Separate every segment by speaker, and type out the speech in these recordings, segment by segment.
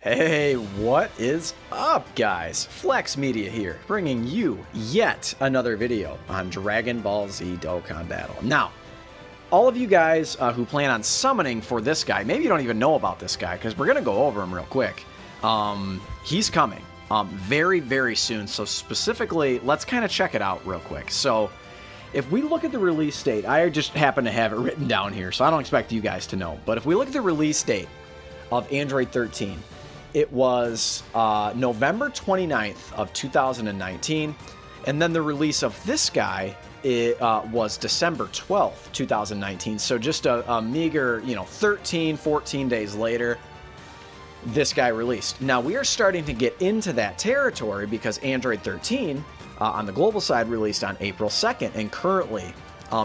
Speaker 1: Hey, what is up, guys? Flex Media here, bringing you yet another video on Dragon Ball Z Dokkan Battle. Now, all of you guys who plan on summoning for this guy, maybe you don't even know about this guy, because we're going to go over him real quick. He's coming very, very soon, so specifically, let's kind of check it out real quick. So, if we look at the release date, I just happen to have it written down here, so I don't expect you guys to know, but if we look at the release date of Android 13, it was November 29th of 2019, and then the release of this guy was December 12th, 2019. So just a meager, 13, 14 days later, this guy released. Now we are starting to get into that territory because Android 13 on the global side released on April 2nd, and currently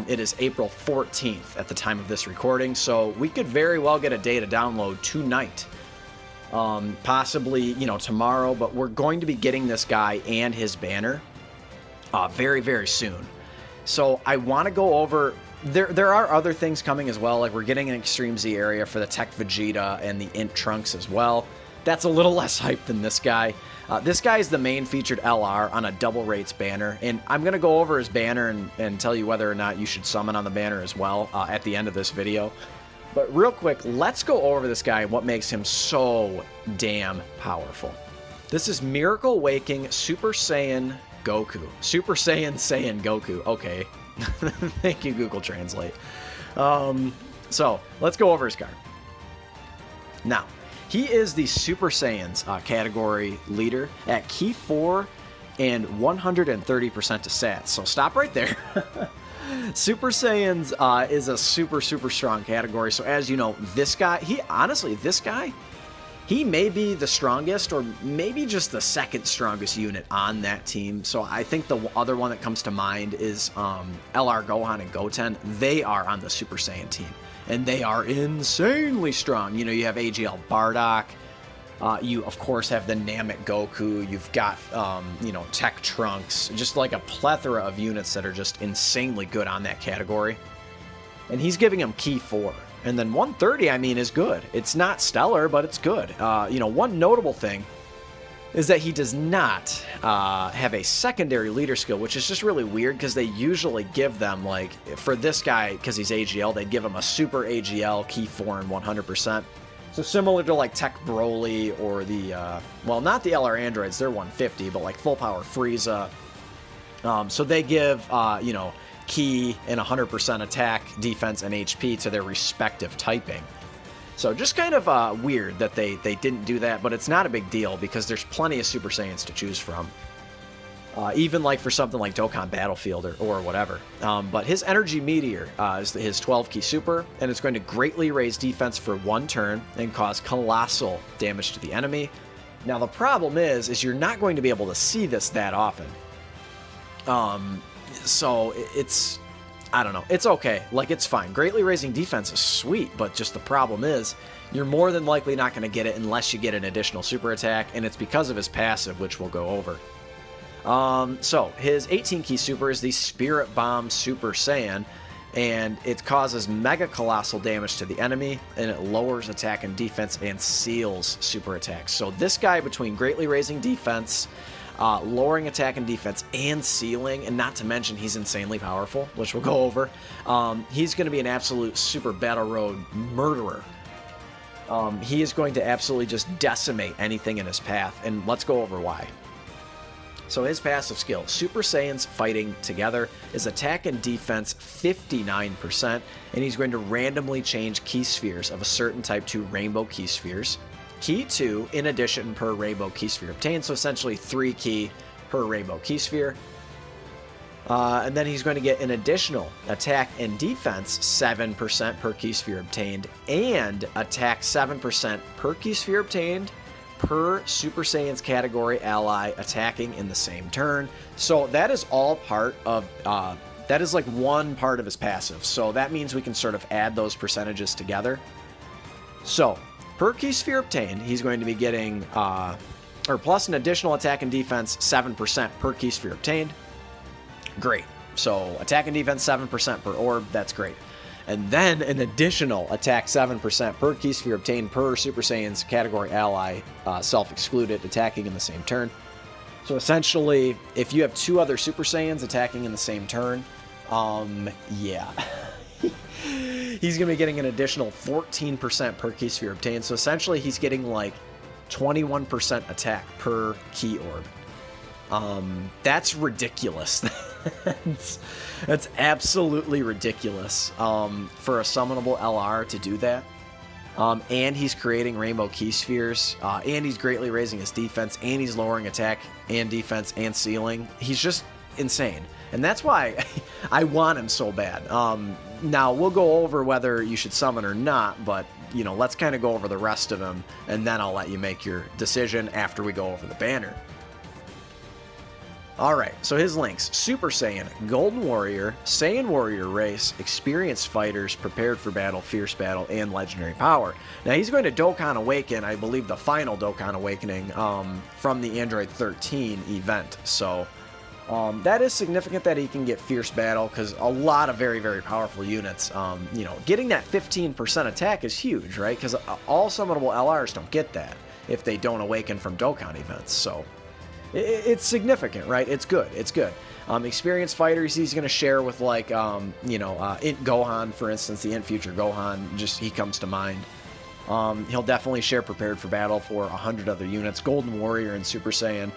Speaker 1: it is April 14th at the time of this recording. So we could very well get a data download tonight. Possibly, tomorrow, but we're going to be getting this guy and his banner very, very soon. So I want to go over, there are other things coming as well, like we're getting an Extreme Z area for the Tech Vegeta and the Int Trunks as well. That's a little less hype than this guy. This guy is the main featured LR on a double rates banner, and I'm going to go over his banner and tell you whether or not you should summon on the banner as well at the end of this video. But real quick, let's go over this guy and what makes him so damn powerful. This is Miracle Waking Super Saiyan Goku. Super Saiyan Goku. Okay. Thank you, Google Translate. So, let's go over his card. Now, he is the Super Saiyans category leader at Key 4 and 130% to Sats. So, stop right there. Super Saiyans is a super strong category. So as you know, this guy, he may be the strongest or maybe just the second strongest unit on that team. So I think the other one that comes to mind is LR Gohan and Goten. They are on the Super Saiyan team, and they are insanely strong. You have AGL Bardock. You, of course, have the Namek Goku. You've got, Tech Trunks. Just like a plethora of units that are just insanely good on that category. And he's giving him Key 4. And then 130, is good. It's not stellar, but it's good. One notable thing is that he does not have a secondary leader skill, which is just really weird because they usually give them, like, for this guy, because he's AGL, they give him a Super AGL, Key 4, and 100%. So similar to like Tech Broly or the, well, not the LR Androids, they're 150, but like Full Power Frieza. So they give, Key and 100% attack, defense, and HP to their respective typing. So just kind of weird that they didn't do that, but it's not a big deal because there's plenty of Super Saiyans to choose from. Even like for something like Dokkan Battlefield or whatever. But his Energy Meteor is his 12 key super, and it's going to greatly raise defense for 1 turn and cause colossal damage to the enemy. Now the problem is you're not going to be able to see this that often. So it's, I don't know, it's okay. Like, it's fine. Greatly raising defense is sweet, but just the problem is you're more than likely not going to get it unless you get an additional super attack, and it's because of his passive, which we'll go over. So his 18 key super is the Spirit Bomb Super Saiyan, and it causes mega colossal damage to the enemy, and it lowers attack and defense and seals super attacks. So this guy, between greatly raising defense, lowering attack and defense, and sealing, and not to mention he's insanely powerful, which we'll go over, he's going to be an absolute super battle road murderer. He is going to absolutely just decimate anything in his path, and let's go over why. So his passive skill, Super Saiyans Fighting Together, is attack and defense 59%, and he's going to randomly change key spheres of a certain type to rainbow key spheres. Key 2 in addition per rainbow key sphere obtained, so essentially 3 key per rainbow key sphere. And then he's going to get an additional attack and defense 7% per key sphere obtained, and attack 7% per key sphere obtained per Super Saiyan's category ally attacking in the same turn. So that is all part of, that is like one part of his passive. So that means we can sort of add those percentages together. So per key sphere obtained, he's going to be getting, or plus an additional attack and defense 7% per key sphere obtained. Great. So attack and defense 7% per orb, that's great. and then an additional attack 7% per key sphere obtained per Super Saiyan's category ally, self-excluded, attacking in the same turn. So essentially, if you have 2 other Super Saiyans attacking in the same turn, yeah. He's going to be getting an additional 14% per key sphere obtained. So essentially, he's getting like 21% attack per key orb. That's ridiculous. that's absolutely ridiculous for a summonable LR to do that. And he's creating rainbow key spheres, and he's greatly raising his defense, and he's lowering attack and defense and ceiling. He's just insane. And that's why I want him so bad. Now, we'll go over whether you should summon or not, but, you know, let's kind of go over the rest of him, and then I'll let you make your decision after we go over the banner. Alright, so his links: Super Saiyan, Golden Warrior, Saiyan Warrior Race, Experienced Fighters, Prepared for Battle, Fierce Battle, and Legendary Power. Now he's going to Dokkan Awaken, I believe the final Dokkan Awakening, from the Android 13 event. So that is significant that he can get Fierce Battle, because a lot of very, very powerful units, you know, getting that 15% attack is huge, right? Because all summonable LRs don't get that if they don't awaken from Dokkan events, so it's significant, right? It's good. It's good. Experienced fighters, he's going to share with, like, you know, Int Gohan, for instance, the Int Future Gohan, just he comes to mind. He'll definitely share Prepared for Battle for 100 other units. Golden Warrior and Super Saiyan,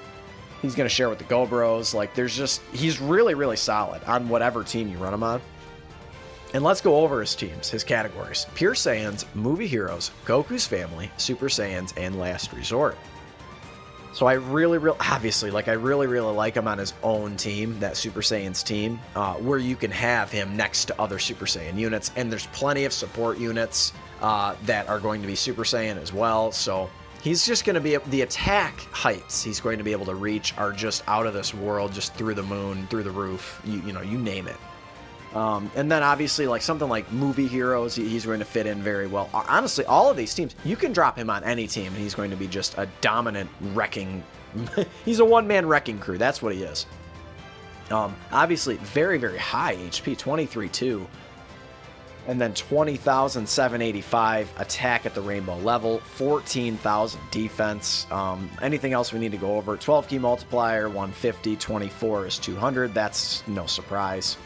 Speaker 1: he's going to share with the Go Bros. Like, there's just, he's really, really solid on whatever team you run him on. And let's go over his teams, his categories: Pure Saiyans, Movie Heroes, Goku's Family, Super Saiyans, and Last Resort. So I really obviously, like, I really like him on his own team, that Super Saiyan's team, where you can have him next to other Super Saiyan units, and there's plenty of support units that are going to be Super Saiyan as well. So he's just going to be, the attack heights he's going to be able to reach are just out of this world, just through the moon, through the roof, you know, you name it. And then obviously, like, something like Movie Heroes, he's going to fit in very well. Honestly, all of these teams, you can drop him on any team, and he's going to be just a dominant wrecking. He's a one-man wrecking crew. That's what he is. Obviously, very, very high HP, 23.2. And then 20,785 attack at the rainbow level, 14,000 defense. Anything else we need to go over? 12 key multiplier, 150, 24 is 200. That's no surprise.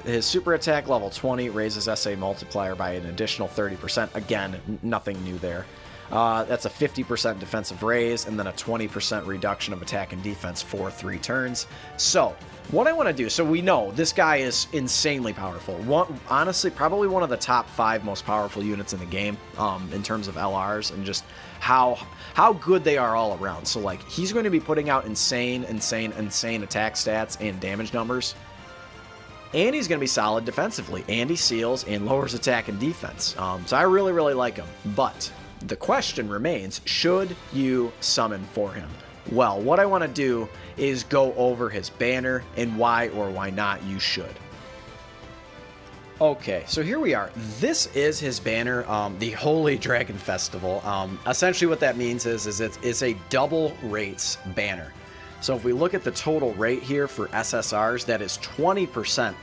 Speaker 1: His super attack level 20 raises SA multiplier by an additional 30%. Again, nothing new there. That's a 50% defensive raise, and then a 20% reduction of attack and defense for 3 turns. So what I want to do, so we know this guy is insanely powerful. Honestly, probably one of the top 5 most powerful units in the game, in terms of LRs, and just how good they are all around. So, like, he's going to be putting out insane attack stats and damage numbers. And he's going to be solid defensively, and he seals and lowers attack and defense. So I really like him. But the question remains, should you summon for him? Well, what I want to do is go over his banner and why or why not you should. Okay, so here we are. This is his banner, the Holy Dragon Festival. Essentially what that means is it's a double rates banner. So if we look at the total rate here for SSRs, that is 20%.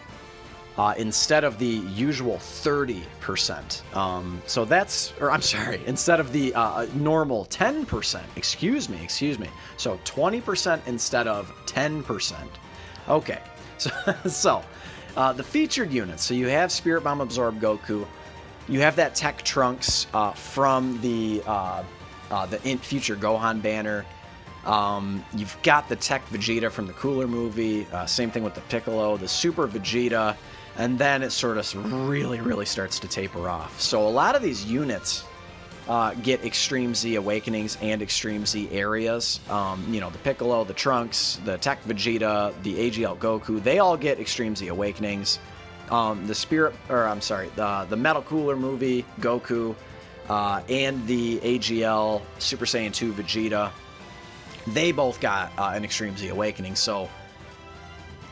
Speaker 1: Instead of the usual 30%. So that's, or I'm sorry, instead of the normal 10%. Excuse me. So 20% instead of 10%. Okay, so the featured units. So you have Spirit Bomb Absorb Goku. You have that Tech Trunks from the Int Future Gohan banner. You've got the Tech Vegeta from the Cooler movie. Same thing with the Piccolo, the Super Vegeta. And then it sort of really starts to taper off. So a lot of these units get Extreme Z Awakenings and Extreme Z areas. You know, the Piccolo, the Trunks, the Tech Vegeta, the AGL Goku, they all get Extreme Z Awakenings. The Metal Cooler movie, Goku, and the AGL Super Saiyan 2 Vegeta, they both got an Extreme Z Awakening. So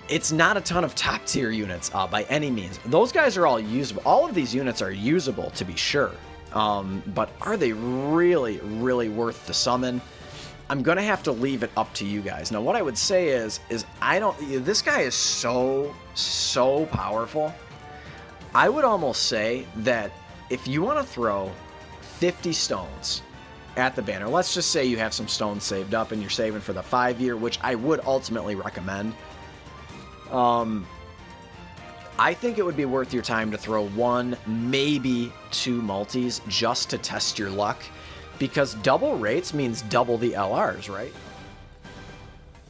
Speaker 1: it's not a ton of top tier units by any means. Those guys are all usable. All of these units are usable, to be sure. But are they really worth the summon? I'm gonna have to leave it up to you guys. Now, what I would say is this guy is so powerful I would almost say that if you want to throw 50 stones at the banner, let's just say you have some stones saved up and you're saving for the 5-year, which I would ultimately recommend. I think it would be worth your time to throw 1, maybe 2 multis just to test your luck, because double rates means double the LRs, right?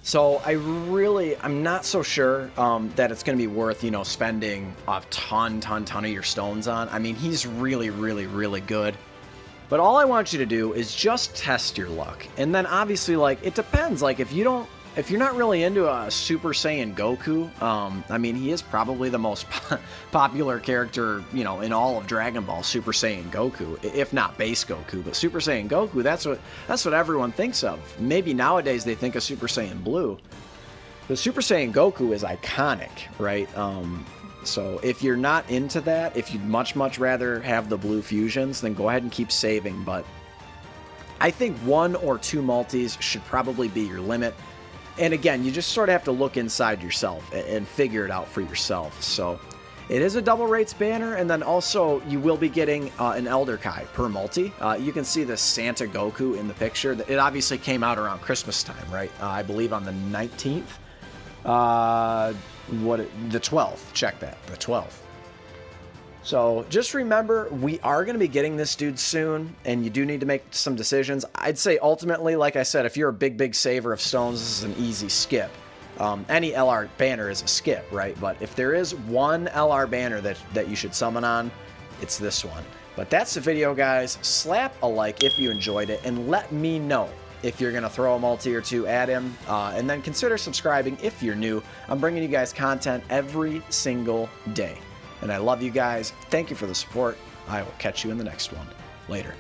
Speaker 1: So I'm not so sure that it's going to be worth, you know, spending a ton of your stones on. I mean, he's really, really, really good. But all I want you to do is just test your luck. And then obviously, like, it depends. Like, if you're not really into a Super Saiyan Goku, I mean, he is probably the most popular character, you know, in all of Dragon Ball, Super Saiyan Goku, if not base Goku. But Super Saiyan Goku, that's what everyone thinks of. Maybe nowadays they think of Super Saiyan Blue. But Super Saiyan Goku is iconic, right? So if you're not into that, if you'd much rather have the blue fusions, then go ahead and keep saving. But I think 1 or 2 multis should probably be your limit. And again, you just sort of have to look inside yourself and figure it out for yourself. So it is a double rates banner, and then also you will be getting an Elder Kai per multi. You can see the Santa Goku in the picture. It obviously came out around Christmas time, right? I believe on the 19th. The 12th. Check that. The 12th. So just remember, we are going to be getting this dude soon, and you do need to make some decisions. I'd say ultimately, like I said, if you're a big saver of stones, this is an easy skip. Any LR banner is a skip, right? But if there is one LR banner that you should summon on, it's this one. But that's the video, guys. Slap a like if you enjoyed it, and let me know if you're going to throw a multi or 2 at him. And then consider subscribing if you're new. I'm bringing you guys content every single day. And I love you guys. Thank you for the support. I will catch you in the next one. Later.